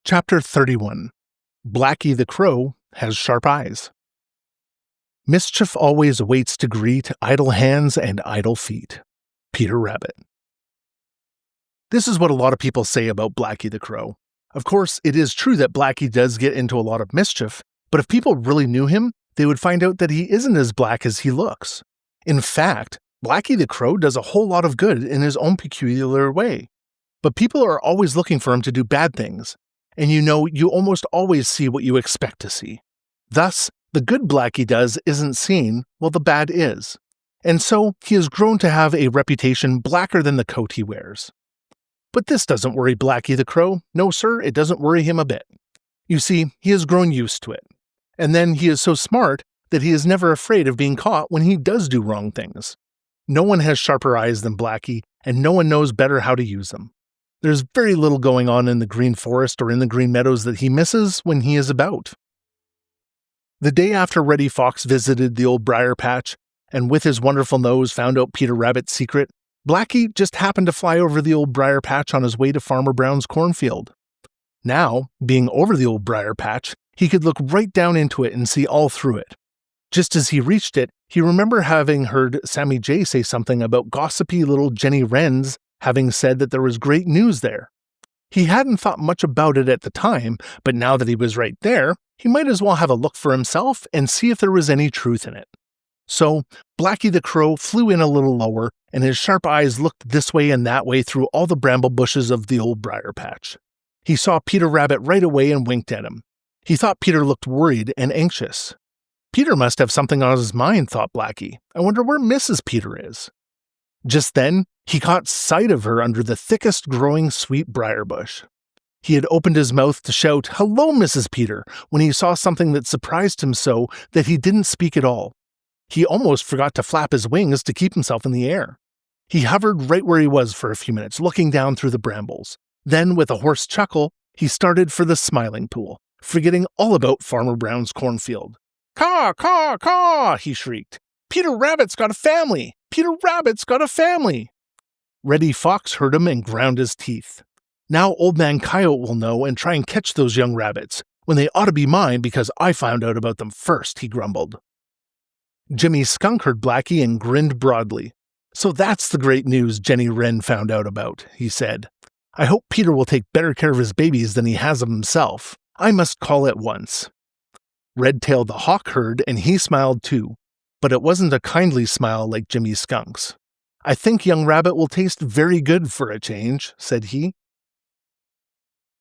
Chapter 31. Blacky the Crow has sharp eyes. Mischief always waits to greet idle hands and idle feet. Peter Rabbit. This is what a lot of people say about Blacky the Crow. Of course, it is true that Blacky does get into a lot of mischief, but if people really knew him, they would find out that he isn't as black as he looks. In fact, Blacky the Crow does a whole lot of good in his own peculiar way. But people are always looking for him to do bad things. And you almost always see what you expect to see. Thus, the good Blacky does isn't seen, while the bad is. And so, he has grown to have a reputation blacker than the coat he wears. But this doesn't worry Blacky the Crow. No, sir, it doesn't worry him a bit. You see, he has grown used to it. And then he is so smart that he is never afraid of being caught when he does do wrong things. No one has sharper eyes than Blacky, and no one knows better how to use them. There's very little going on in the green forest or in the green meadows that he misses when he is about. The day after Reddy Fox visited the Old Briar-patch, and with his wonderful nose found out Peter Rabbit's secret, Blacky just happened to fly over the Old Briar-patch on his way to Farmer Brown's cornfield. Now, being over the Old Briar-patch, he could look right down into it and see all through it. Just as he reached it, he remembered having heard Sammy Jay say something about gossipy little Jenny Wren's having said that there was great news there. He hadn't thought much about it at the time, but now that he was right there, he might as well have a look for himself and see if there was any truth in it. So, Blacky the Crow flew in a little lower, and his sharp eyes looked this way and that way through all the bramble bushes of the Old Briar-patch. He saw Peter Rabbit right away and winked at him. He thought Peter looked worried and anxious. Peter must have something on his mind, thought Blacky. I wonder where Mrs. Peter is. Just then, he caught sight of her under the thickest growing sweet-briar bush. He had opened his mouth to shout, "Hello, Mrs. Peter," when he saw something that surprised him so that he didn't speak at all. He almost forgot to flap his wings to keep himself in the air. He hovered right where he was for a few minutes, looking down through the brambles. Then, with a hoarse chuckle, he started for the Smiling Pool, forgetting all about Farmer Brown's cornfield. "Caw, caw, caw!" he shrieked. "Peter Rabbit's got a family! Peter Rabbit's got a family!" Reddy Fox heard him and ground his teeth. "Now Old Man Coyote will know and try and catch those young rabbits, when they ought to be mine because I found out about them first," he grumbled. Jimmy Skunk heard Blacky and grinned broadly. "So that's the great news Jenny Wren found out about," he said. "I hope Peter will take better care of his babies than he has of himself. I must call at once." Redtail the Hawk heard, and he smiled too. But it wasn't a kindly smile like Jimmy Skunk's. "I think young Rabbit will taste very good for a change," said he.